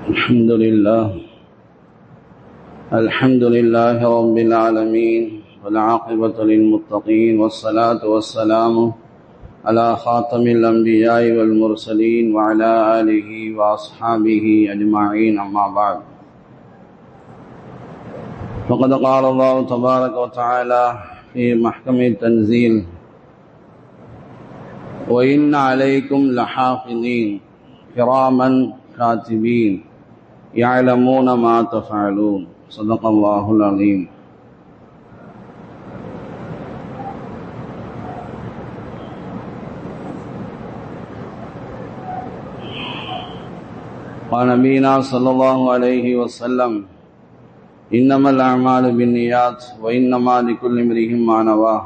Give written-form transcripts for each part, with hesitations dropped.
الحمد لله رب العالمين والعاقبة للمتقين والصلاة والسلام على خاتم الأنبياء والمرسلين وعلى آله وأصحابه أجمعين أما بعد فقد قال الله تبارك وتعالى في محكم التنزيل وإن عليكم لحافظين كراما كاتبين يعلمون ما تفعلون صدق الله العظيم. قال نبينا صلى الله عليه وسلم إنما الأعمال بالنيات وإنما لكل امرئ ما نوى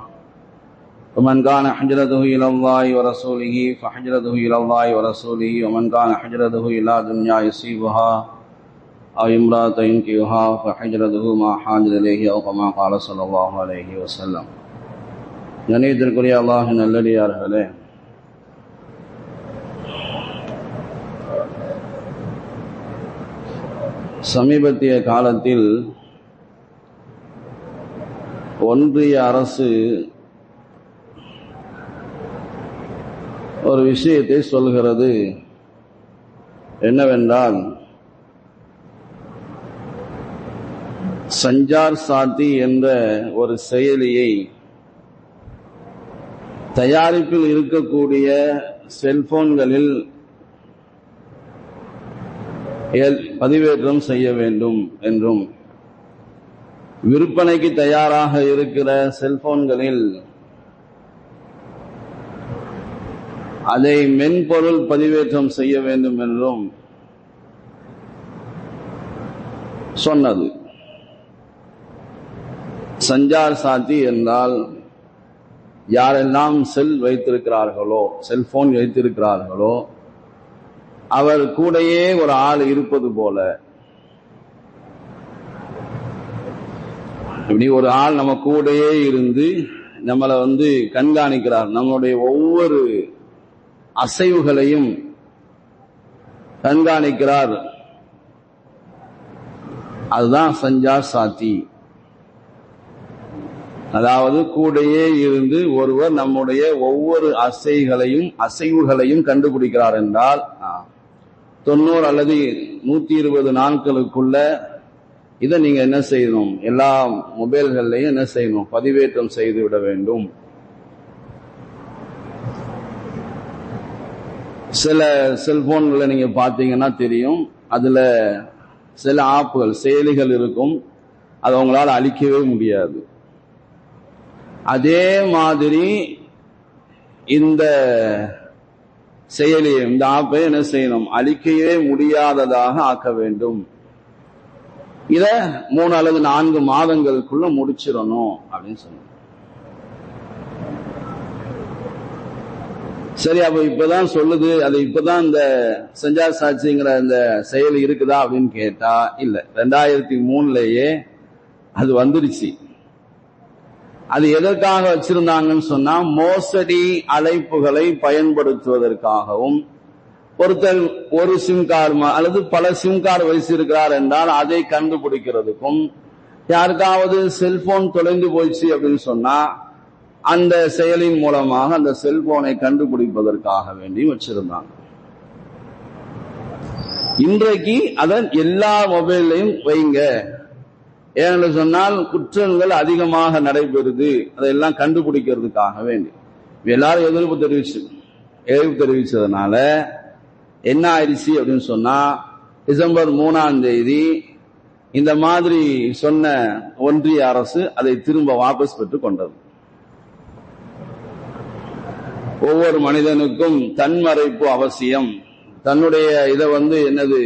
ومن كان هجرته إلى الله ورسوله فهجرته إلى الله ورسوله ومن كان هجرته إلى دنيا يصيبها أو امرأة ينكحها فهجرته ما هاجر إليه أو كما قال صلى الله عليه وسلم. கண்ணியத்திற்குரிய அல்லாஹ்வின் நல்லடியார்களே, சமீபத்திய காலத்தில் ஒன்றிய அரசு ஒரு விஷயத்தை சொல்கிறது. என்னவென்றால், சஞ்சார் சாத்தி என்ற ஒரு செயலியை தயாரிப்பில் இருக்கக்கூடிய செல்போன்களில் பதிவேற்றம் செய்ய வேண்டும் என்றும், விற்பனைக்கு தயாராக இருக்கிற செல்போன்களில் அதை மென்பொருள் பதிவேற்றம் செய்ய வேண்டும் என்றும் சொன்னது. சஞ்சார் சாத்தி என்றால் யாரெல்லாம் செல்போன் வைத்திருக்கிறார்களோ அவர் கூடயே ஒரு ஆள் இருப்பது போல, இப்படி ஒரு ஆள் நம்ம கூடயே இருந்து நம்மளை கண்காணிக்கிறார், நம்மளுடைய ஒவ்வொரு அசைவுகளையும் கண்காணிக்கிறார். அதுதான் சஞ்சார் சாத்தி. அதாவது கூடையே இருந்து ஒருவர் நம்முடைய ஒவ்வொரு அசைவுகளையும் கண்டுபிடிக்கிறார் என்றால் 90 அல்லது 120 நாட்களுக்குள்ள இதை நீங்க என்ன செய்யணும், எல்லா மொபைல்கள்லையும் என்ன செய்யணும், பதிவேற்றம் செய்து விட வேண்டும். சில செல்போன்களை நீங்க பார்த்தீங்கன்னா தெரியும், அதுல சில ஆப்புகள் செயலிகள் இருக்கும், அது அவங்களால அழிக்கவே முடியாது. அதே மாதிரி இந்த செயலியை, இந்த ஆப்பை என்ன செய்யணும், அழிக்கவே முடியாததாக ஆக்க வேண்டும். இத 3 அல்லது 4 மாதங்களுக்குள்ள முடிச்சிடணும் அப்படின்னு சொன்னோம். சரி, அப்ப இப்பதான் சொல்லுது, அது இப்பதான் இந்த சஞ்சார் சாட்சிங்கிற இந்த செயல் இருக்குதா அப்படின்னு கேட்டா இல்ல, 2003லயே அது வந்துருச்சு. அது எதற்காக வச்சிருந்தாங்கன்னு சொன்னா, மோசடி அழைப்புகளை பயன்படுத்துவதற்காகவும், ஒருத்தர் ஒரு சிம் கார்டு அல்லது பல சிம் கார்டு வைத்திருக்கிறார் என்றால் அதை கண்டுபிடிக்கிறதுக்கும், யாருக்காவது செல்போன் தொலைந்து போயிடுச்சு அப்படின்னு சொன்னா அந்த செயலின் மூலமாக அந்த செல்போனை கண்டுபிடிப்பதற்காக வேண்டி வச்சிருந்தாங்க. இன்றைக்கு அதன் எல்லா மொபைல்லையும் வைங்க, ஏன்னு சொன்னால் குற்றங்கள் அதிகமாக நடைபெறுது, அதையெல்லாம் கண்டுபிடிக்கிறதுக்காக வேண்டி எல்லாரும் எதிர்ப்பு தெரிவிச்சதுனால என்ன ஆயிடுச்சு அப்படின்னு சொன்னா, டிசம்பர் 3ஆம் தேதி இந்த மாதிரி சொன்ன ஒன்றிய அரசு அதை திரும்ப வாபஸ் பெற்றுக் கொண்டது. ஒவ்வொரு மனிதனுக்கும் தன்மறைப்பு அவசியம், தன்னுடைய இதை என்னது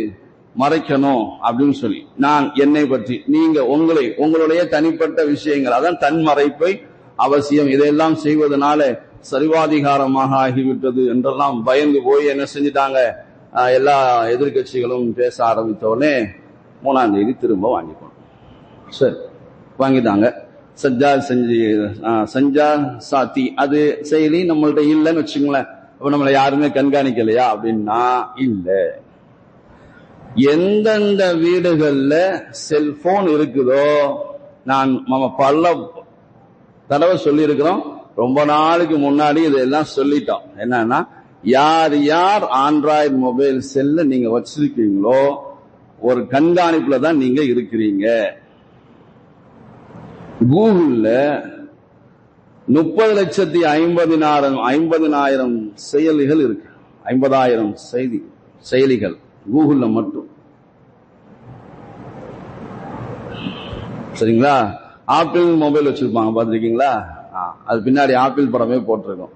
மறைக்கணும் அப்படின்னு சொல்லி, நான் என்னை பற்றி, நீங்க உங்களுடைய தனிப்பட்ட விஷயங்கள், அதான் தன்மறைப்பை அவசியம். இதையெல்லாம் செய்வதனால சரிவாதிகாரமாக ஆகிவிட்டது என்றெல்லாம் பயந்து போய் என்ன செஞ்சிட்டாங்க, எல்லா எதிர்கட்சிகளும் பேச ஆரம்பித்தோடனே 3ஆம் தேதி திரும்ப வாங்கிக்கணும். சரி, வாங்கிட்டாங்க. சஞ்சார் சாத்தி அது செயலி நம்மள்ட்ட இல்லைன்னு வச்சுங்களேன். அப்ப நம்மளை யாருமே கண்காணிக்கலையா அப்படின்னா இல்ல. எந்தெந்த வீடுகள்ல செல்போன் இருக்குதோ, நான் பல தடவை சொல்லி இருக்கிறோம், ரொம்ப நாளைக்கு முன்னாடி இதெல்லாம் சொல்லிட்டோம். என்னன்னா, யார் யார் ஆண்ட்ராய்டு மொபைல் செல்ல நீங்க வச்சிருக்கீங்களோ ஒரு கண்காணிப்புல தான் நீங்க இருக்கிறீங்க. கூகுள்ல 30,50,000 செயலிகள் இருக்கு. 50,000 செயலிகள் கூகுள்ல மட்டும். சரிங்களா? ஆப்பிள் மொபைல் வச்சிருப்பாங்க, பார்த்திருக்கீங்களா? அது பின்னாடி ஆப்பிள் படமே போட்டிருக்கோம்.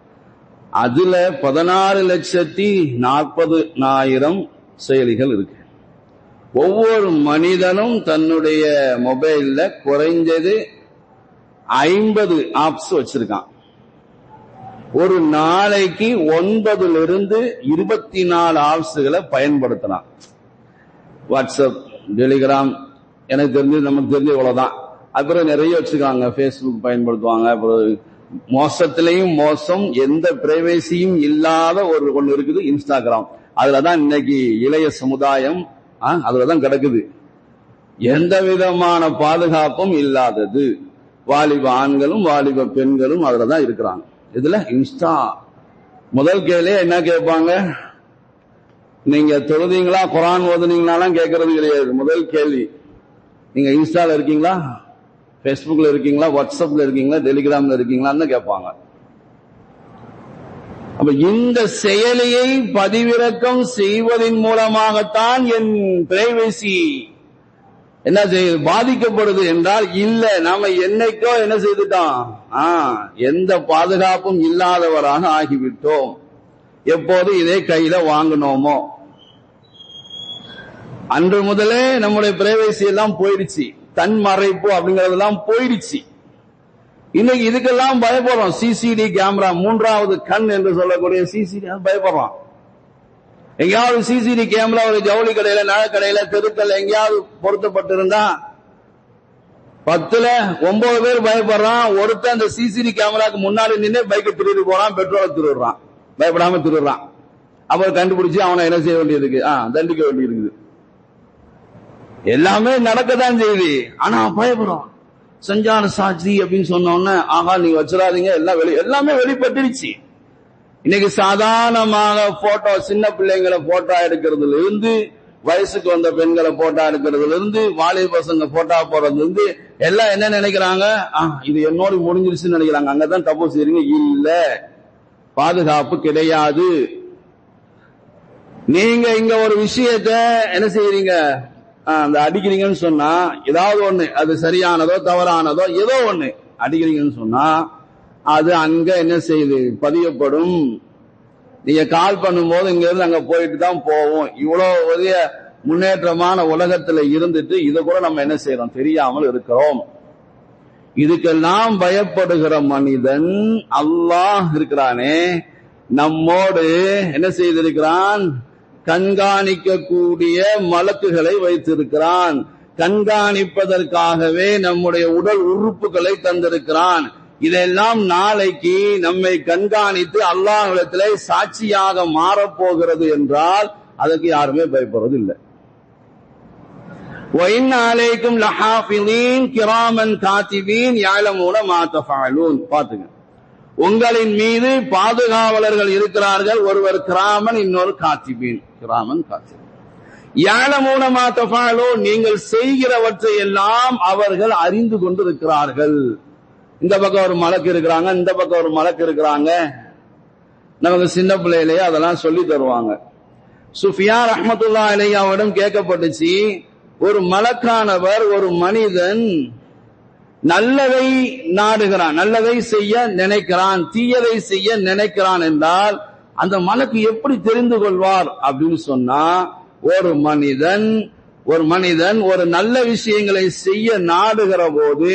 அதுல 16,40,000 செயலிகள் இருக்கு. ஒவ்வொரு மனிதனும் தன்னுடைய மொபைல்ல குறைஞ்சது 50 ஆப்ஸ் வச்சிருக்கான். ஒரு நாளைக்கு 9 to 24 ஆப்ஸ்களை பயன்படுத்தலாம். வாட்ஸ்அப், டெலிகிராம், எனக்கு தெரிஞ்சது நமக்கு தெரிஞ்ச இவ்வளவுதான். அப்புறம் நிறைய வச்சுக்காங்க. பேஸ்புக் பயன்படுத்துவாங்க. அப்புறம் மோசத்திலையும் மோசம், எந்த பிரைவேசியும் இல்லாத ஒன்று இருக்குது, இன்ஸ்டாகிராம். அதுலதான் இன்னைக்கு இளைய சமுதாயம் அதுலதான் கிடக்குது. எந்த விதமான பாதுகாப்பும் இல்லாதது. வாலிப ஆண்களும் வாலிப பெண்களும் அதுலதான் இருக்கிறாங்க. இதுல இன்ஸ்டா முதல் கேள்வி என்ன கேட்பாங்க? நீங்க தொழுதீங்களா, குரான் ஓதுனீங்களாலாம் கேட்கறது கிடையாது. முதல் கேள்வி, நீங்க இன்ஸ்டால இருக்கீங்களா, பேஸ்புக்ல இருக்கீங்களா, வாட்ஸ்அப்ல இருக்கீங்களா, டெலிகிராம்ல இருக்கீங்களான்னு கேட்பாங்க. அப்ப இந்த செயலியை பதிவிறக்கம் செய்வதன் மூலமாகத்தான் என் பிரைவசி என்ன பாதிக்கப்படுது என்றால், இல்ல, நாம என்னைக்கோ என்ன செய்துட்டோம், எந்த பாதுகாப்பும் இல்லாதவராக ஆகிவிட்டோம். எப்போது இதை கையில வாங்கினோமோ அன்று முதலே நம்முடைய பிரைவசி எல்லாம் போயிடுச்சு. தன் மறைப்பு அப்படிங்கறதெல்லாம் போயிடுச்சு. இன்னைக்கு இதுக்கெல்லாம் பயப்படுறோம். சிசிடி கேமரா, மூன்றாவது கண் என்று சொல்லக்கூடிய சிசிடி பயப்படுறோம். எங்கேயாவது சிசிடி கேமரா ஒரு ஜவுளி கடையில, நகைக்கடையில, தெருக்கல்ல எங்கேயாவது பொருத்தப்பட்டிருந்தா 10ல் 9 பேர் பயப்படுறான். ஒருத்தன் அந்த சிசிடி கேமராக்கு முன்னாடி நின்று பைக்கை திருடி போறான், பெட்ரோலை திருடுறான், பயப்படாம திருடுறான். அப்புறம் கண்டுபிடிச்சு அவனை என்ன செய்ய வேண்டியதுக்கு, தண்டிக்க வேண்டியிருக்குது. எல்லாமே நடக்கத்தான் செய்யுது. ஆனா பயப்படுறோம். சஞ்சார சாட்சி அப்படின்னு சொன்னோன்னு, நீங்க வச்சிடாதீங்க, எல்லாமே வெளிப்பட்டுருச்சு. இன்னைக்கு சாதாரணமாக போட்டோ, சின்ன பிள்ளைங்களை போட்டோ எடுக்கிறதுல இருந்து, வயசுக்கு வந்த பெண்களை போட்டோ எடுக்கிறதுல இருந்து, வாலிப பசங்க போட்டோ போடுறதுல இருந்து எல்லாம் என்ன நினைக்கிறாங்க, இது என்னோட முடிஞ்சிருச்சுன்னு நினைக்கிறாங்க. அங்கதான் தப்பு செய்றீங்க. இல்ல, பாதுகாப்பு கிடையாது. நீங்க இங்க ஒரு விஷயத்த என்ன செய்யறீங்க, அந்த அடிக்கிறீங்கன்னு சொன்னா, ஏதாவது ஒண்ணு, அது சரியானதோ தவறானதோ ஏதோ ஒண்ணு அடிக்கிறீங்கன்னு சொன்னா, அது அங்க என்ன செய்யுது, பதியப்படும். நீங்க கால் பண்ணும்போது இங்க இருந்து அங்க போயிட்டு தான் போவோம். இவ்வளவு பெரிய முன்னேற்றமான உலகத்துல இருந்துட்டு இதை கூட நம்ம என்ன செய்யறோம், தெரியாமல் இருக்கிறோம். இதுக்கெல்லாம் பயப்படுகிற மனிதன் அல்லாஹ் இருக்கிறானே, நம்மோடு என்ன செய்திருக்கிறான், கண்காணிக்கக்கூடிய மலக்குகளை வைத்திருக்கிறான். கண்காணிப்பதற்காகவே நம்முடைய உடல் உறுப்புகளை தந்திருக்கிறான். இதெல்லாம் நாளைக்கு நம்மை கண்காணித்து அல்லாஹ்விடத்திலே சாட்சியாக மாறப்போகிறது என்றால் அதற்கு யாருமே பயப்படுறது இல்லை. وَإِنَّ عَلَيْكُمْ لَحَافِظِينَ كِرَامًا كَاتِبِينَ يَعْلَمُونَ مَا تَفْعَلُونَ. பாத்துங்க, உங்களின் மீது பாதுகாவலர்கள் இருக்கிறார்கள். ஒருவர் கிராமன், இன்னொரு காத்திபீன். கிராமன் காத்திபீன். يَعْلَمُونَ مَا تَفْعَلُونَ, நீங்கள் செய்கிறவற்றை எல்லாம் அவர்கள் அறிந்து கொண்டிருக்கிறார்கள். இந்த பக்கம் ஒரு மலக்கு இருக்கிறாங்க, இந்த பக்கம் ஒரு மலக்கு இருக்கிறாங்க. நமக்கு சின்ன பிள்ளையிலேயே அதெல்லாம் சொல்லி தருவாங்க. சுஃபியான் ரஹ்மத்துல்லாஹி அலைஹி அவரிடம் கேட்கப்பட்டுச்சு, ஒரு மலக்கானவர் ஒரு மனிதன் நல்லதை நாடுகிறான், நல்லதை செய்ய நினைக்கிறான், தீயதை செய்ய நினைக்கிறான் என்றால் அந்த மலக்கு எப்படி தெரிந்து கொள்வார் அப்படின்னு சொன்னா, ஒரு மனிதன் ஒரு நல்ல விஷயங்களை செய்ய நாடுகிற போது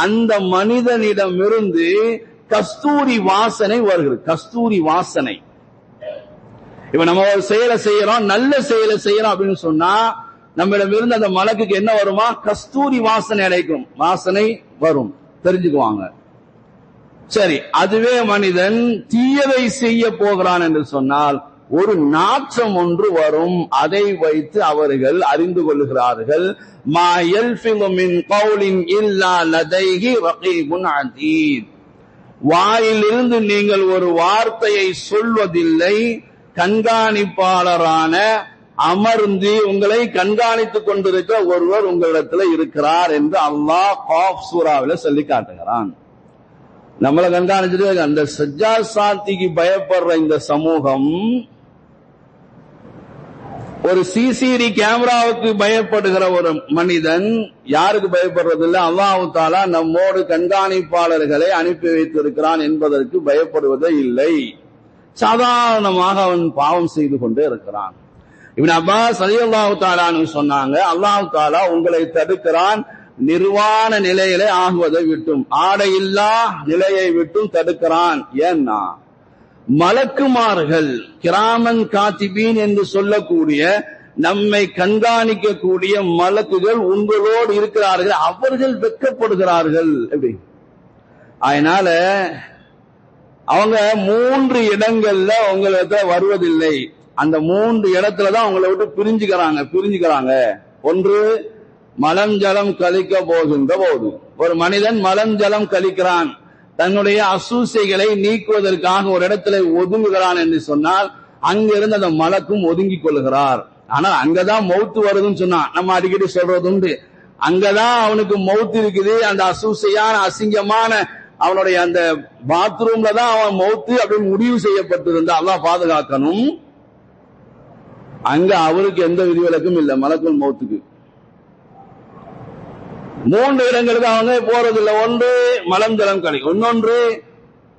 அந்த மனிதனிடமிருந்து கஸ்தூரி வாசனை வருகிறது. கஸ்தூரி வாசனை. இப்ப நம்ம ஒரு செயலை செய்யறோம், நல்ல செயலை செய்யறோம் அப்படின்னு சொன்னா நம்மிடம் இருந்து அந்த மலக்குக்கு என்ன வருமா, கஸ்தூரி வாசனை அடைக்கும், வாசனை வரும், தெரிஞ்சுக்குவாங்க. சரி, அதுவே மனிதன் தீயதை செய்ய போகிறான் என்று சொன்னால் ஒரு நாற்றம் ஒன்று வரும். அதை வைத்து அவர்கள் அறிந்து கொள்கிறார்கள். மா யல்ஃபிது மின் கௌலின் இல்லா லதைஹி ரகீபுன் அதீத். வாயிலிருந்து நீங்கள் ஒரு வார்த்தையை சொல்வதில்லை, கண்காணிப்பாளரான அமர்ந்து உங்களை கண்காணித்துக் கொண்டிருக்க ஒருவர் உங்களிடத்துல இருக்கிறார் என்று அல்லாஹ் காஃப் சூராவில சொல்லி காட்டுகிறான். நம்மளை கண்காணிச்சுட்டு அந்த சஜ்ஜாத் சாத்திக்கு பயப்படுற இந்த சமூகம் ஒரு சிசிடி கேமராவுக்கு பயப்படுகிற ஒரு மனிதன் யாருக்கு பயப்படுறதில்லை? அல்லாஹ் தஆலா நம்மோடு கண்காணிப்பாளர்களை அனுப்பி வைத்திருக்கிறான் என்பதற்கு பயப்படுவதே இல்லை. சாதாரணமாக அவன் பாவம் செய்து கொண்டே இருக்கிறான். இப்னு அப்பாஸ் ரலியல்லாஹு தஆலா அன்ஹு சொன்னாங்க, அல்லாஹ் தஆலா உங்களை தடுக்கிறான் நிர்வாண நிலையிலே ஆகுவதை விட்டும், ஆடையில்லா நிலையை விட்டும் தடுக்கிறான். ஏன்னா மலக்குமார்கள் கிராமன் காத்திபீன் என்று சொல்லக்கூடிய நம்மை கண்காணிக்கக்கூடிய மலக்குகள் உங்களோடு இருக்கிறார்கள், அவர்கள் வெட்கப்படுகிறார்கள். எப்படி? அதனால அவங்க 3 இடங்கள்ல உங்களை வருவதில்லை. அந்த 3 இடத்துலதான் உங்களை விட்டு பிரிஞ்சுக்கிறாங்க. ஒன்று, மலம் ஜலம் கழிக்க போகின்ற போது ஒரு மனிதன் மலம் ஜலம் கழிக்கிறான், தன்னுடைய அசூசைகளை நீக்குவதற்காக ஒரு இடத்துல ஒதுங்குகிறான் என்று சொன்னால் அங்கிருந்து அந்த மலக்கும் ஒதுங்கிக் கொள்கிறார். ஆனா அங்கதான் மௌத்து வருதுன்னு சொன்னா நம்ம அடிக்கடி சொல்றது உண்டு. அங்கதான் அவனுக்கு மௌத்து இருக்குது. அந்த அசூசையான அசிங்கமான அவனுடைய அந்த பாத்ரூம்ல தான் அவன் மௌத்து அப்படின்னு முடிவு செய்யப்பட்டிருந்தா அல்லாஹ் பாதுகாக்கணும். அங்க அவருக்கு எந்த விதிவிலக்கும் இல்லை மலக்குள் மௌத்துக்கு. 3 இடங்களுக்கு அவங்க போறதில்லை. ஒன்று மலம் ஜலம் கழி, இன்னொன்று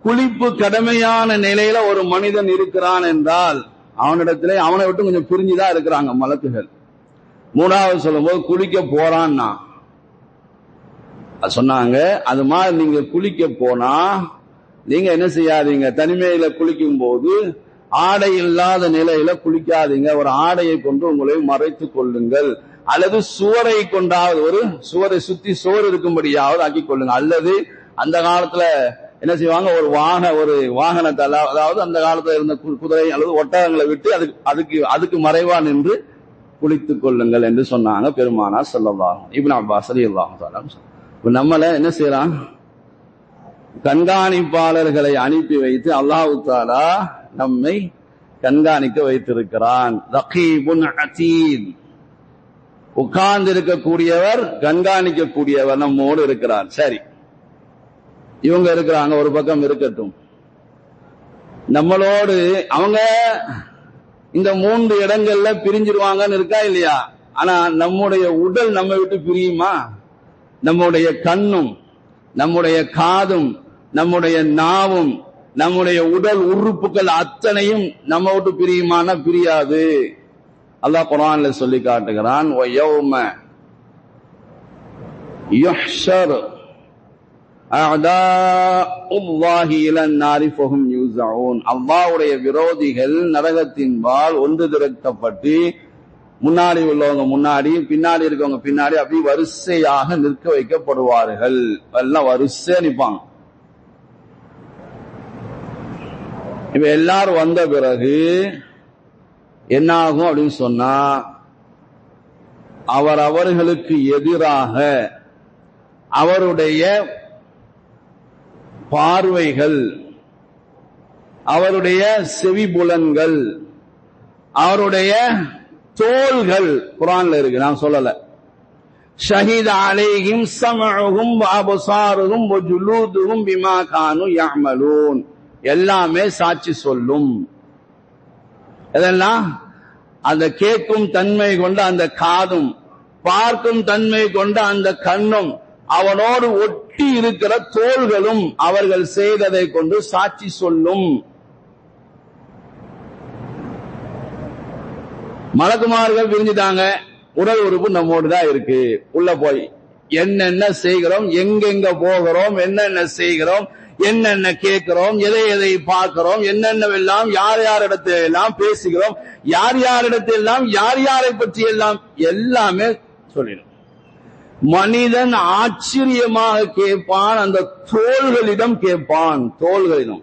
குளிப்பு கடமையான நிலையில ஒரு மனிதன் இருக்கிறான் என்றால் அவனிடத்துல அவனை விட்டு கொஞ்சம் பிரிஞ்சுதான் இருக்கிறாங்க மலக்குகள். 3வது சொல்லும் போது குளிக்க போறான்னா சொன்னாங்க, அது மாதிரி நீங்க குளிக்க போனா நீங்க என்ன செய்யாதீங்க, தனிமையில குளிக்கும் போது ஆடை இல்லாத நிலையில குளிக்காதீங்க, ஒரு ஆடையை கொண்டு உங்களை மறைத்துக் கொள்ளுங்கள், அல்லது சுவரை கொண்டாவது ஒரு சுவரை சுத்தி சுவர் இருக்கும்படியாவது ஆக்கி கொள்ளுங்க. அல்லது அந்த காலத்துல என்ன செய்வாங்க, ஒரு வாகனத்தை, அதாவது அந்த காலத்துல இருந்த குதிரை அல்லது ஒட்டகங்களை விட்டு அதுக்கு மறைவா நின்று குளித்துக் கொள்ளுங்கள் என்று சொன்னாங்க பெருமானார் ஸல்லல்லாஹு அலைஹி இப்னு அப்பாஸ் ரலியல்லாஹு தஆலா. நம்மள என்ன செய்யறான், கண்காணிப்பாளர்களை அனுப்பி வைத்து அல்லாஹ் தஆலா நம்மை கண்காணிக்க வைத்திருக்கிறான். ரகீபுன் அதீத், உட்கார்ந்து இருக்கக்கூடியவர், கண்காணிக்கக்கூடியவர் நம்மோடு இருக்கிறார். சரி, இவங்க இருக்கிறாங்க, ஒரு பக்கம் இருக்கட்டும். நம்மளோடு அவங்க இந்த 3 இடங்கள்ல பிரிஞ்சிருவாங்கன்னு இருக்கா இல்லையா? ஆனா நம்முடைய உடல் நம்ம விட்டு பிரியுமா? நம்முடைய கண்ணும் நம்முடைய காதும் நம்முடைய நாவும் நம்முடைய உடல் உறுப்புகள் அத்தனையும் நம்ம விட்டு பிரியுமானா பிரியாது. அல்லாஹ் குர்ஆன்ல சொல்லி காட்டுகிறான், வயௌம யுஹ்ஷர் அஅதாஉல்லாஹி இலன் நாரி ஃபஹும் யூஸஊன். அல்லாஹ்வுடைய விரோதிகள் நரகத்தின்பால் ஒன்று திரட்டப்பட்டு முன்னாடி உள்ளவங்க முன்னாடி, பின்னாடி இருக்கவங்க பின்னாடி, அப்படி வரிசையாக நிற்க வைக்கப்படுவார்கள். எல்லாம் வரிசையா நிற்பாங்க. இப்ப எல்லாரும் வந்த பிறகு என்ன ஆகும் அப்படின்னு சொன்னா, அவர்களுக்கு எதிராக அவருடைய பார்வைகள், அவருடைய செவிபுலன்கள், அவருடைய தோள்கள், குர்ஆன்ல இருக்கு, நான் சொல்லல. ஷஹீத அலைஹிம் ஸம்உஹும் வ அப்சாருஹும் வ ஜுலூதுஹும் பிமா கானூ யஅமலூன். எல்லாமே சாட்சி சொல்லும். இதெல்லாம் அந்த கேட்கும் தன்மை கொண்ட அந்த காதும், பார்க்கும் தன்மை கொண்ட அந்த கண்ணும், அவனோடு ஒட்டி இருக்கிற தோள்களும் அவர்கள் செய்ததை கொண்டு சாட்சி சொல்லும். மலக்குமார்கள் பிரிஞ்சுட்டாங்க, உடல் உறுப்பு நம்மோடு தான் இருக்கு. உள்ள போய் என்னென்ன செய்கிறோம், எங்கெங்க போகிறோம், என்னென்ன செய்கிறோம், என்னென்ன கேட்கிறோம், எதை எதை பார்க்கிறோம், என்னென்னவெல்லாம் யார் யாரிடத்தில் எல்லாம் பேசுகிறோம், யார் யாரிடத்தெல்லாம் யார் யாரை பற்றி எல்லாம் எல்லாமே சொல்லிடும். மனிதன் ஆச்சரியமாக கேட்பான், அந்த தோள்களிடம் கேட்பான். தோள்களிடம்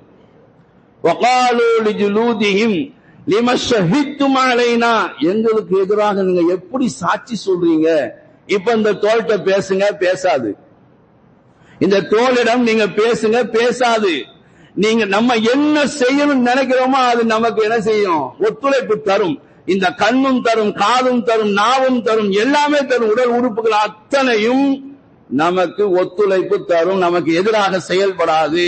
வகாலு லிஜுலூதிஹிம், லிம ஷஹித்தும் அலைனா, எங்களுக்கு எதிராக நீங்க எப்படி சாட்சி சொல்றீங்க? இப்ப இந்த தோள்கிட்ட பேசுங்க, பேசாது. இந்த தோளிடம் நீங்க பேசுங்க, பேசாது. நீங்க நம்ம என்ன செய்யணும்னு நினைக்கிறோமோ அது நமக்கு என்ன செய்யும்? ஒத்துழைப்பு தரும். இந்த கண்ணும் தரும், காதும் தரும், நாவும் தரும், எல்லாமே தரும். உடல் உறுப்புகள் அத்தனையும் நமக்கு ஒத்துழைப்பு தரும். நமக்கு எதிராக செயல்படாது,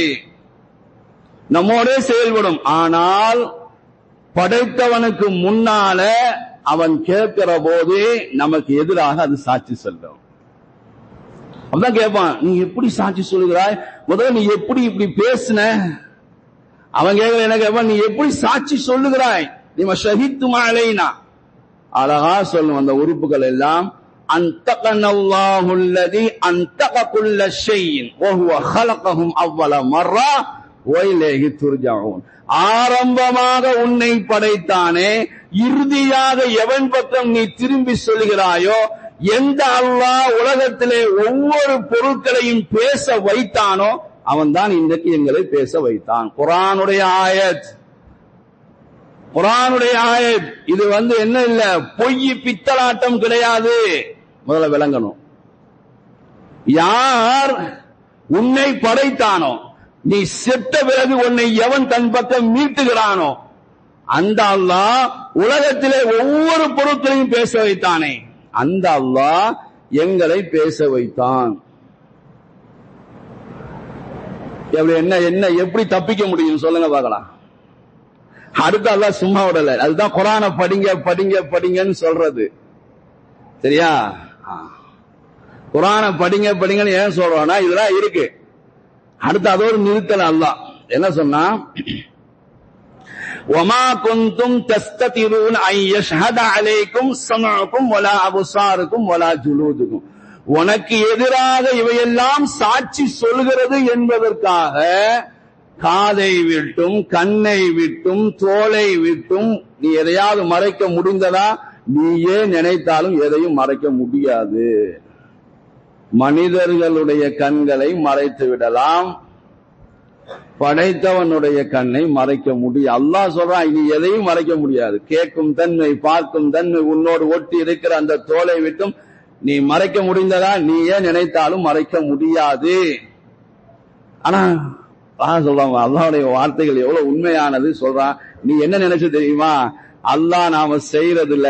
நம்மோட செயல்படும். ஆனால் படைத்தவனுக்கு முன்னால அவன் கேட்கிற போது நமக்கு எதிராக அது சாட்சி சொல்லும். அப்பதான் கேட்பான், நீ எப்படி சாட்சி சொல்லுகிறாய்? முதல்ல நீ எப்படி இப்படி பேசின? அவன் கேட்கிற என்ன கேட்பான், நீ எப்படி சாட்சி சொல்லுகிறாய்? நீ ஷஹித்தும் அலைனா, அழகா சொல்லும் அந்த உறுப்புகள் எல்லாம். அன்தகனல்லாஹு அல்லதி அன்தக குல்ல ஷைஇன் வஹுவ ஹலகஹும் அவ்வல மர்ரா வ இலைஹி துர்ஜஊன். ஆரம்பமாக உன்னை படைத்தானே, இறுதியாக எவன் பக்கம் நீ திரும்பி சொல்கிறாயோ, எந்த அல்லாஹ் உலகத்திலே ஒவ்வொரு பொருட்களையும் பேச வைத்தானோ அவன் தான் இன்றைக்கு எங்களை பேச வைத்தான். குர்ஆனுடைய ஆயத், குர்ஆனுடைய ஆயத். இது என்ன இல்ல, பொய் பித்தலாட்டம் கிடையாது. முதல்ல விளங்கணும். யார் உன்னை படைத்தானோ, நீ செத்த பிறகு உன்னை எவன் தன் பக்கம் மீட்டுகிறானோ அந்த அல்லாஹ் உலகத்திலே ஒவ்வொரு பொருட்களையும் பேச வைத்தானே, அந்த அல்லாஹ் எங்களை பேச வைத்தான். என்ன எப்படி தப்பிக்க முடியும் சொல்லுங்க பார்க்கலாம். அடுத்த அல்லாஹ் சும்மா விடல. அதுதான் குர்ஆனை படிங்க படிங்க படிங்கன்னு சொல்றது. சரியா? குர்ஆனை படிங்க படிங்கன்னு ஏன் சொல்றோம்னா இதெல்லாம் இருக்கு. அடுத்து அதோடு நிறுத்தல. அல்லாஹ் என்ன சொன்னா, வமா குன்தும் தஸ்ததிரூன் ஐ யஷ்ஹத அலைக்கும் ஸமஉக்கும் வலா அப்சாருக்கும் வலா ஜுலூதுக்கும். உனக்கு எதிராக இவையெல்லாம் சாட்சி சொல்கிறது என்பதற்காக காதை விட்டும் கண்ணை விட்டும் தோலை விட்டும் நீ எதையாவது மறைக்க முடிந்ததா? நீயே நினைத்தாலும் எதையும் மறைக்க முடியாது. மனிதர்களுடைய கண்களை மறைத்து விடலாம், படைத்தவனுடைய கண்ணை மறைக்க முடியும். அல்லாஹ் சொல்றான், நீ எதையும் மறைக்க முடியாது. கேட்கும் தன்மை, பார்க்கும் தன்மை உன்னோடு ஒட்டி இருக்கிற அந்த தோலை விட்டும் நீ மறைக்க முடிந்ததா? நீயே நினைத்தாலும் மறைக்க முடியாது. ஆனா சொல்றான், அல்லாஹ்வுடைய வார்த்தைகள் எவ்வளவு உண்மையானது சொல்றான். நீ என்ன நினைச்சு தெரியுமா? அல்லாஹ் நாம செய்யறதுல,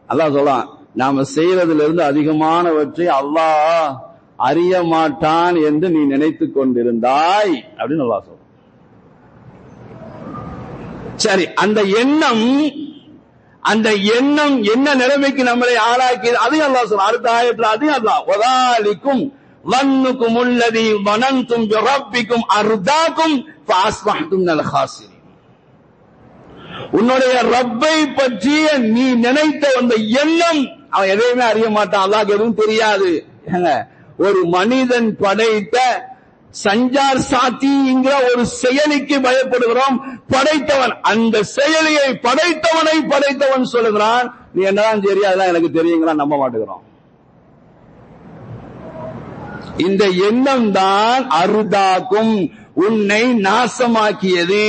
அல்லாஹ் சொல்றான், நாம செய்யறதுல இருந்து அதிகமானவற்றை அல்லாஹ் அறிய மாட்டான் என்று நீ நினைத்துக் கொண்டிருந்தாய் அப்படின்னு அல்லாஹ் சொல்றான். சரி, அந்த எண்ணம் என்ன நிலைமைக்கு நம்மளை ஆளாக்கி, அதையும் அல்லாஹ் சொல்றான். அடுத்த ஆயத்துல அதையும் அல்லாஹ், வதாலிக்கும் வன்னுக்கும் உள்ளதி வனந்தும் பிரப்பிக்கும் அர்தாக்கும் ஃபாஸ்பஹ்தும் மினல் காசிரின். உன்னுடைய ரப்பை பற்றிய நீ நினைத்த அந்த எண்ணம், அவன் எதையுமே அறிய மாட்டான், அல்லாஹ்க்கு எதுவும் தெரியாது. ஒரு மனிதன் படைத்த சஞ்சார் சாத்திங்கிற ஒரு செயலிக்கு பயப்படுகிறோம். படைத்தவன், அந்த செயலியை படைத்தவன் சொல்லுகிறான், நீ என்னதான் தெரியும், அதெல்லாம் எனக்கு தெரியுங்களா, நம்ப மாட்டேங்கிறோம். இந்த எண்ணம் தான் அருதாக்கும், உன்னை நாசமாக்கியது.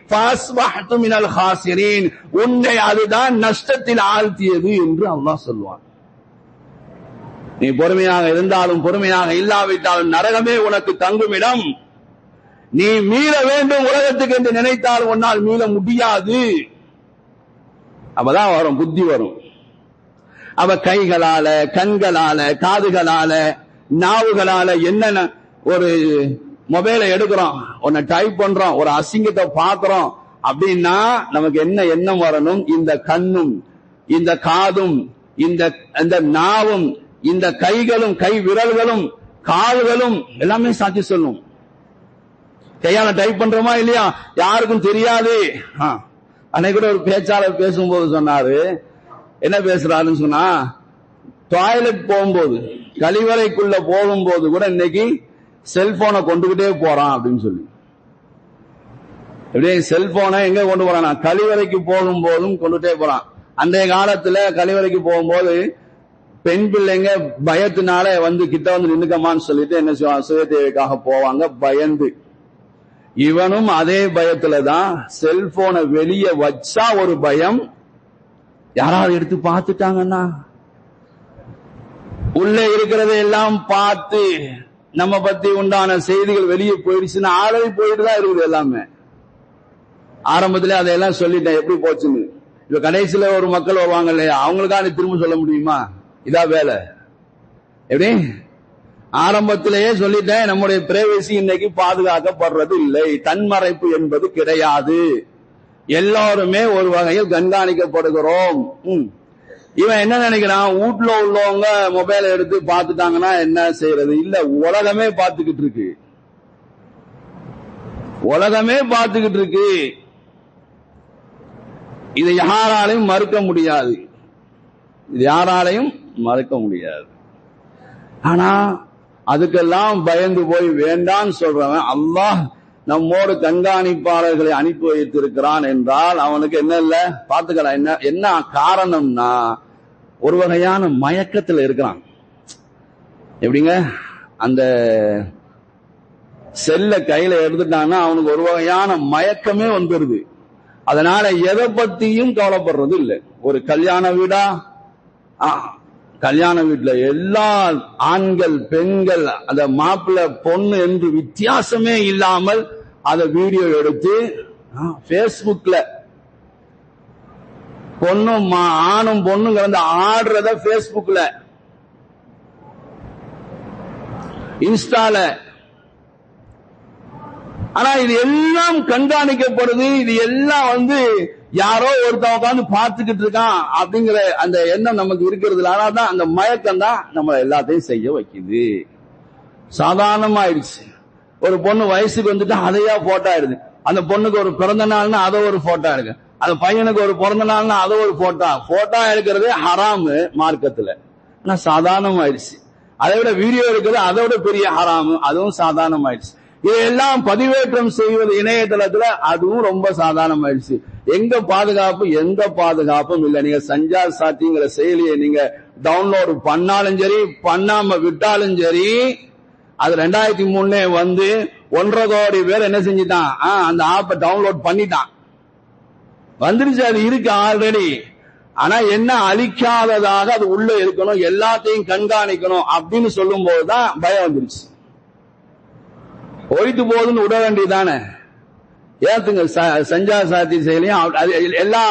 ஃபாஸ்பஹ்தும் மினல் காசிரீன், உன்னை அதுதான் நஷ்டத்தில் ஆழ்த்தியது என்று அல்லாஹ் சொல்வான். நீ பொறுமையாக இருந்தாலும் பொறுமையாக இல்லாவிட்டாலும் நரகமே உனக்கு தங்குமிடம். நீ மீள வேண்டும் உலகத்துக்கு என்று நினைத்தால் உன்னால் மீள முடியாது. அப்பதான் வரும், புத்தி வரும். அவ கைகளால, கண்களால, காதுகளால, நாவுகளால என்னென்ன, ஒரு மொபைலை எடுக்கிறோம், ஒன்ன டைப் பண்றோம், ஒரு அசிங்கத்தை பார்க்கிறோம் அப்படின்னா நமக்கு என்ன எண்ணம் வரணும்? இந்த கண்ணும் இந்த காதும் இந்த நாவும் இந்த கைகளும், கை விரல்களும், கால்களும் எல்லாமே சாட்சி சொல்லும். கையால டைப் பண்றோமா இல்லையா? யாருக்கும் தெரியாது. அன்னைக்கு கூட ஒரு பேச்சாளர் பேசும்போது சொன்னாரு, என்ன பேசுறாருன்னு சொன்னா, டாய்லெட் போகும்போது, கழிவறைக்குள்ள போகும்போது கூட இன்னைக்கு செல்போனை கொண்டுகிட்டே போறான் அப்படின்னு சொல்லி. எப்படியே செல்போனை எங்க கொண்டு போறான்? கழிவறைக்கு போகும்போதும் கொண்டுட்டே போறான். அன்றைய காலத்துல கழிவறைக்கு போகும்போது பெண் பிள்ளைங்க பயத்தினால கிட்ட நின்னுக்கமான்னு சொல்லிட்டு என்ன செய்வாங்க, சுய தேவைக்காக போவாங்க பயந்து. இவனும் அதே பயத்துலதான். செல்போனை வெளியே வச்சா ஒரு பயம், யாராவது எடுத்து பார்த்துட்டாங்கன்னா உள்ளே இருக்கிறதை எல்லாம் பார்த்து நம்ம பத்தி உண்டான செய்திகள் வெளியே போயிடுச்சுன்னா ஆளவே போயிட்டு தான் இருக்குது எல்லாமே. ஆரம்பத்திலே அதையெல்லாம் சொல்லிட்டேன் எப்படி போச்சுன்னு. இப்ப கடைசியில ஒரு மக்கள் வருவாங்க இல்லையா, அவங்களுக்கான திரும்ப சொல்ல முடியுமா? இதா வேலை. எப்படி ஆரம்பத்திலேயே சொல்லிட்டேன், நம்முடைய பிரைவசி இன்னைக்கு பாதுகாக்கப்படுறது இல்லை, தன்மறைப்பு என்பது கிடையாது, எல்லாருமே ஒரு வகையில் கண்காணிக்கப்படுகிறோம். இவன் என்ன நினைக்கிறான், வீட்டுல உள்ளவங்க மொபைலை எடுத்து பார்த்துட்டாங்கன்னா என்ன செய்யறது? இல்ல, உலகமே பார்த்துக்கிட்டு இருக்கு, உலகமே பார்த்துக்கிட்டு இருக்கு. இதை யாராலையும் மறுக்க முடியாது, இது யாராலையும் மறுக்க முடியாது. ஆனா அதுக்கெல்லாம் பயந்து போய் வேண்டான்னு சொல்றவன், அல்லாஹ் நம்மோடு கண்காணிப்பாளர்களை அனுப்பி வைத்திருக்கிறான் என்றால் அவனுக்கு என்ன இல்ல பாத்துக்கலாம். என்ன காரணம்னா ஒரு வகையான மயக்கத்தில் இருக்கிறான். எப்படிங்க, அந்த செல்ல கையில எடுத்துட்டான்னா அவனுக்கு ஒரு வகையான மயக்கமே வந்துருது. அதனால எதை பத்தியும் கவலைப்படுறது இல்லை. ஒரு கல்யாண வீடா, கல்யாண வீட்டுல எல்லா ஆண்கள் பெண்கள் அந்த மாப்பிள்ளை பொண்ணு என்று வித்தியாசமே இல்லாமல் அதை வீடியோ எடுத்து பேஸ்புக்ல பொண்ணும் ஆணும் பொண்ணும் கலந்து ஆடுறத பேஸ்புக்ல இன்ஸ்டால. ஆனா இது எல்லாம் கண்காணிக்கப்படுது. இது எல்லாம் யாரோ ஒருத்தன் உட்காந்து பார்த்துக்கிட்டு இருக்கான் அப்படிங்கிற அந்த எண்ணம் நமக்கு இருக்கிறது. ஆனாதான் அந்த மயக்கம் தான் நம்ம எல்லாத்தையும் செய்ய வைக்குது. சாதாரணமாயிடுச்சு. ஒரு பொண்ணு வயசுக்கு வந்துட்டு அதையா போட்டோ எடுது. அந்த பொண்ணுக்கு ஒரு பிறந்த நாள்னா அதை ஒரு போட்டோ எடுக்க, அந்த பையனுக்கு ஒரு பிறந்த நாள்னா அதை ஒரு போட்டோ எடுக்கிறதே ஹராமு மார்க்கத்துல. ஆனா சாதாரணமாயிடுச்சு. அதை விட வீடியோ எடுக்கிறது அதை விட பெரிய ஹராமு, அதுவும் சாதாரணமாயிடுச்சு. இதெல்லாம் பதிவேற்றம் செய்வது இணையதளத்துல, அதுவும் ரொம்ப சாதாரணமாயிடுச்சு. எங்க பாதுகாப்பு? எந்த பாதுகாப்பும் இல்லை. நீங்க சஞ்சார் சாத்திங்கிற செயலியை நீங்க டவுன்லோடு பண்ணாலும் சரி, பண்ணாம விட்டாலும் சரி, அது 2003 1.5 கோடி பேர் என்ன செஞ்சுட்டான், அந்த ஆப்பை டவுன்லோட் பண்ணிட்டான், வந்துருச்சு, அது இருக்கு ஆல்ரெடி. ஆனா என்ன, அழிக்காததாக அது உள்ள இருக்கணும், எல்லாத்தையும் கண்காணிக்கணும் அப்படின்னு சொல்லும் போதுதான் பயம் வந்துருச்சு. போயிட்டு போகுதுன்னு விட வேண்டியதானே. ஏத்துங்க, சஞ்சார் சாத்தி செயலியும் எல்லா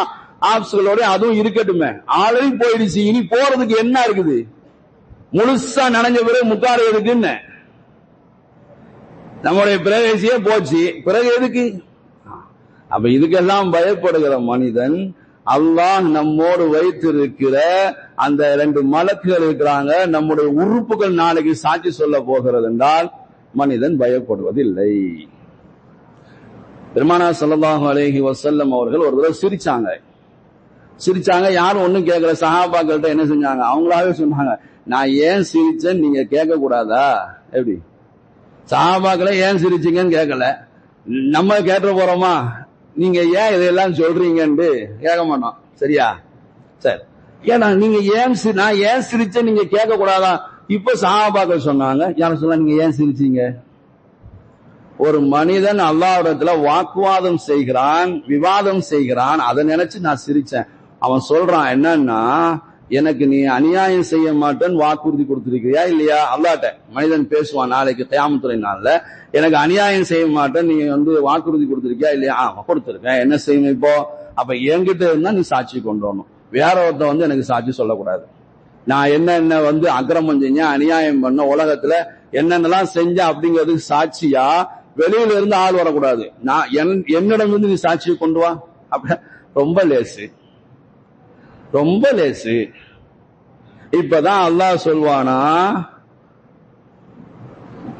ஆப்ஸ்களோட அதுவும் இருக்கட்டுமே. ஆல்ரெடி போயிடுச்சு, இனி போறதுக்கு என்ன இருக்குது? முழுசா நனைஞ்ச பிறகு முக்காடு எதுக்குன்னு நம்முடைய பிரைவசியே போச்சு, பிறகு எதுக்கு? அப்ப இதுக்கெல்லாம் பயப்படுகிற மனிதன், அல்லாஹ் நம்மோடு வைத்திருக்கிற அந்த 2 மலக்குகள் இருக்கிறாங்க, நம்முடைய உறுப்புகள் நாளைக்கு சாட்சி சொல்ல போகிறது என்றால் மனிதன் பயப்படுவதில்லை. பெருமானார் ஸல்லல்லாஹு அலைஹி வஸல்லம் அவர்கள் ஒரு தடவை சிரிச்சாங்க. யாரும் ஒண்ணும் கேட்கல. சஹாபாக்கள்கிட்ட என்ன செஞ்சாங்க, அவங்களாவே சொன்னாங்க, நான் ஏன் சிரிச்சேன்னு நீங்க கேட்க கூடாதா? எப்படி சஹாபாக்களை ஏன் சிரிச்சீங்கன்னு கேட்கல, நம்ம கேட்ட போறோமா? நீங்க ஏன் இதெல்லாம் சொல்றீங்கன்னு கேட்க மாட்டோம். சரியா? சரி, ஏன்னா நீங்க நான் ஏன் சிரிச்சேன் நீங்க கேட்க கூடாதா? இப்ப சஹாபாக்கள் சொன்னாங்க, யாரும் சொன்னா நீங்க ஏன் சிரிச்சீங்க? ஒரு மனிதன் அல்லாஹ்விடத்துல வாக்குவாதம் செய்கிறான், விவாதம் செய்கிறான், அதை நினைச்சு நான் சிரிச்சேன். அவன் சொல்றான் என்னன்னா, எனக்கு நீ அநியாயம் செய்ய மாட்டேன்னு வாக்குறுதி கொடுத்திருக்கிறியா இல்லையா? அல்லாஹ்ட்ட மனிதன் பேசுவான் நாளைக்கு கியாமத்துடைய நாள்ல, எனக்கு அநியாயம் செய்ய மாட்டேன் நீ வாக்குறுதி கொடுத்திருக்கியா இல்லையா? கொடுத்திருக்கேன். என்ன செய்யணும் இப்போ? அப்ப என்கிட்ட இருந்தா நீ சாட்சி கொண்டு வரணும், வேற ஒருத்த எனக்கு சாட்சி சொல்லக்கூடாது. நான் என்னென்ன அக்கிரமம் செஞ்சேன், அநியாயம் பண்ண, உலகத்துல என்னென்னலாம் செஞ்சேன் அப்படிங்கிறதுக்கு சாட்சியா வெளியில இருந்து ஆள் வரக்கூடாது. நான் என்னிடம் இருந்து நீ சாட்சியை கொண்டு வா. அப்ப ரொம்ப லேசு. இப்பதான் அல்லாஹ் சொல்வானா,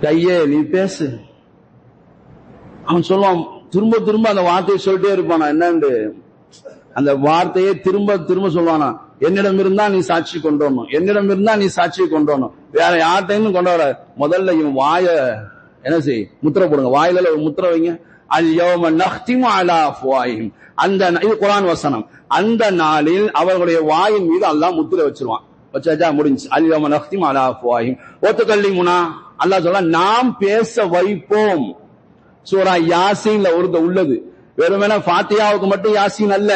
கையே நீ பேசு. அவன் சொல்லுவான், திரும்ப அந்த வார்த்தையை சொல்லிட்டே இருப்பானா. என்னண்டு அந்த வார்த்தையை திரும்ப சொல்லுவானா, என்னிடம் இருந்தா நீ சாட்சி கொண்டு வரணும், என்னிடம் இருந்தா நீ சாட்சியை கொண்டு வரணும், வேற யார்கிட்டையும் கொண்டு வர. முதல்ல இவன் வாய என்ன செய், முத்திரை போடுங்க, வாயில ஒரு முத்திரை வைங்க. அல்-யௌம நஹ்திமு அலா அஃப்வாஹிஹிம், இது குர்ஆன் வசனம். அந்த நாளில் அவர்களுடைய வாயின் மீது அல்லாஹ் முத்திரை வச்சிருவான். வச்சாச்சா, முடிஞ்சு. அல்-யௌம நஹ்திமு அலா அஃப்வாஹிஹிம் வ துகல்லிமுனா, அல்லாஹ் சொல்றான் நாம் பேச வைப்போம். சூரா யாசீன்ல உள்ளது. வெறுமனே ஃபாத்தியாவுக்கு மட்டும் யாசீன் அல்ல,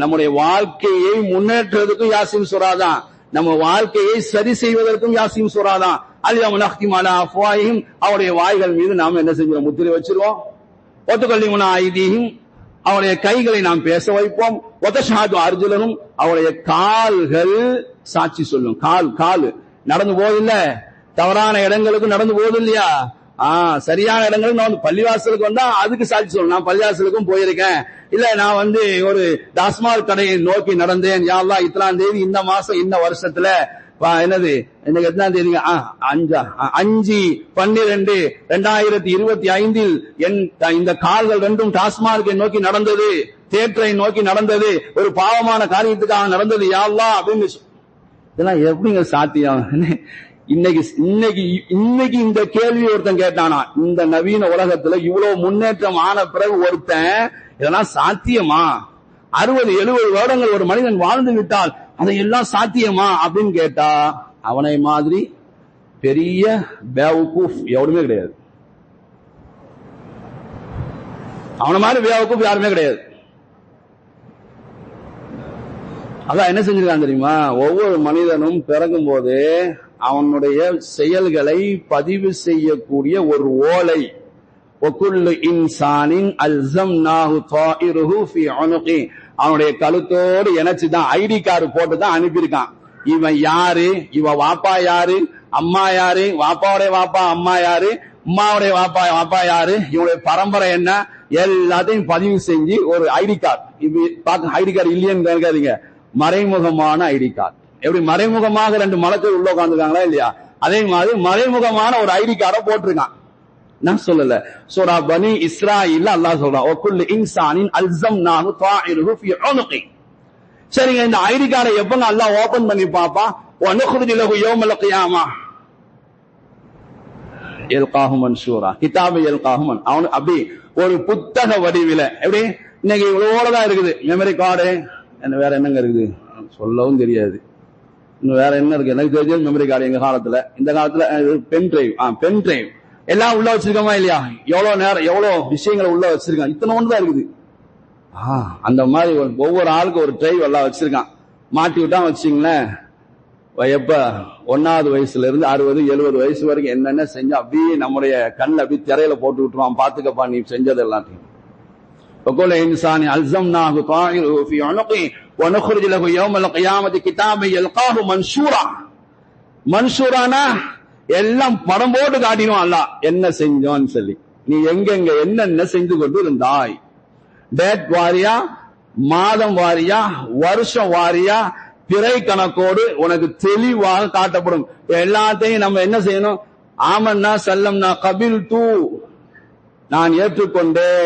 நம்முடைய வாழ்க்கையை முன்னேற்றுவதற்கும் யாசீன் சூரா தான், நம்ம வாழ்க்கையை சரி செய்வதற்கும் யாசீன் சூரா தான். அல்யௌம நக்திமு அலா அஃப்வாஹிஹிம், அவருடைய வாய்கள் மீது நாம் என்ன செஞ்சிரோம், முத்திரை வச்சிருவோம். வதுகல்லிமுனா ஐதீஹிம், அவருடைய கைகளை நாம் பேச வைப்போம். வதஷஹது அர்ஜுலஹும், அவருடைய கால்கள் சாட்சி சொல்லும். கால் நடந்து போதில்ல, தவறான இடங்களுக்கு நடந்து போகுது இல்லையா, சரியான இடங்களுக்கு நான் பள்ளிவாசலுக்கு வந்தா அதுக்கு சாட்சி சொல்லணும். நான் பள்ளிவாசலுக்கும் போயிருக்கேன், இல்ல நான் ஒரு டாஸ்மாக் கடையை நோக்கி நடந்தேன், யா அல்லாஹ் இத்தனாம் தேதி இந்த மாசம் இந்த வருஷத்துல என்னது இன்னைக்கு எத்தனாம் தேதி, 5/12/2025 இந்த கால்கள் ரெண்டும் டாஸ்மார்க்கை நோக்கி நடந்தது, தேட்டரை நோக்கி நடந்தது, ஒரு பாவமான காரியத்துக்காக நடந்தது, யா அல்லாஹ் அப்படின்னு. இதெல்லாம் எப்படிங்க சாத்தியம்? இன்னைக்கு இந்த கேள்வி ஒருத்தன் கேட்டானா, இந்த நவீன உலகத்துல இவ்வளவு முன்னேற்றம் ஆன பிறகு ஒருத்தன் இதெல்லாம் சாத்தியமா, 60-70 வருடங்கள் ஒரு மனிதன் வாழ்ந்து விட்டால் அதையெல்லாம் சாத்தியமா அப்படின்னு கேட்டா, அவனை மாதிரி பெரிய பேவுக்கூஃப் எவருமே கிடையாது. அவனை மாதிரி பேவுக்கூஃப் யாருமே கிடையாது. அதான் என்ன செஞ்சிருக்கான் தெரியுமா, ஒவ்வொரு மனிதனும் பிறக்கும் போது அவனுடைய செயல்களை பதிவு செய்யக்கூடிய ஒரு ஓலை, வகுல்லு இன்சானின் அல்ஸம்னாஹு தாயிருஹு ஃபீ உனுகி, அவனுடைய கழுத்தோடு இணைச்சுதான் ஐடி கார்டு போட்டு தான் அனுப்பியிருக்கான். இவன் யாரு, இவன் வாப்பா யாரு, அம்மா யாரு, வாப்பாவுடைய வாப்பா அம்மா யாரு, அம்மாவுடைய வாப்பா யாரு, இவனுடைய பரம்பரை என்ன, எல்லாத்தையும் பதிவு செஞ்சு ஒரு ஐடி கார்டு. இது பார்க்க ஐடி கார்டு இல்லையன்னு நினைக்காதீங்க, மறைமுகமான ஐடி கார்டு. எப்படி மறைமுகமாக 2 மலக்கள் உள்ள உட்காந்துருக்காங்களா இல்லையா, அதே மாதிரி மறைமுகமான ஒரு ஐடி கார்டை போட்டிருக்கான். நான் சொல்லல, சூரா பனி இஸ்ராயீல்ல அல்லாஹ் சொல்றான், வகுல்லு இன்சானின் அல்ஸம்னாஹு தாயிருஹு ஃபீ உனுகி. சரிங்க, இந்த ஐடி கார்டை எப்பங்க அல்லாஹ் ஓபன் பண்ணி பாப்பா, வனுக்ரிஜு லஹு யௌமல் கியாமா யல்காஹு மன்ஷூரா, கிதாபை யல்காஹு மன், அவன் அப்படி ஒரு புத்தக வடிவில. எப்படி இன்னைக்கு இவ்வளவுதான் இருக்குது மெமரி கார்டு, வேற என்னங்க இருக்குது சொல்லவும் தெரியாது, இன்னும் வேற என்ன இருக்கு எனக்கு தெரிஞ்சது மெமரி கார்டு. எங்க காலத்துல, இந்த காலத்துல பென் டிரைவ் எல்லாம் உள்ள வச்சிருக்கோமா இல்லையா, எவ்வளவு நேரம் எவ்வளவு விஷயங்களை உள்ள வச்சிருக்கான், இத்தனை ஒண்ணுதான் இருக்குது. அந்த மாதிரி ஒவ்வொரு ஆளுக்கு ஒரு டிரைவ் எல்லாம் வச்சிருக்கான், மாட்டி விட்டான் வச்சுங்களேன். எப்ப 1வது வயசுல இருந்து 60-70 வயசு வரைக்கும் என்னென்ன செஞ்சா அப்படியே நம்முடைய கண்ணில் அப்படியே திரையில போட்டு விட்டுருவான், பாத்துக்கப்பா நீ செஞ்சது எல்லாத்தையும். وكل إنسان ألزمناه طائره في عنقه ونخرج له يوم القيامة كتابا يلقاه منشورا. மன்சூரானா எல்லாம் படம் போட்டு காட்டினோம் அல்லாஹ் என்ன செஞ்சோன்னு சொல்லி, நீ எங்கெங்க என்னென்ன செஞ்சு கொண்டு இருந்தாய், டேட் வாரியா, மாதம் வாரியா, வருஷம் வாரியா, பிறை கணக்கோடு உனக்கு தெளிவாக காட்டப்படும். எல்லாத்தையும் நம்ம என்ன செய்யணும், ஆமன்னா சல்லம்னா கபில் தூ, நான் ஏற்றுக்கொண்டேன்.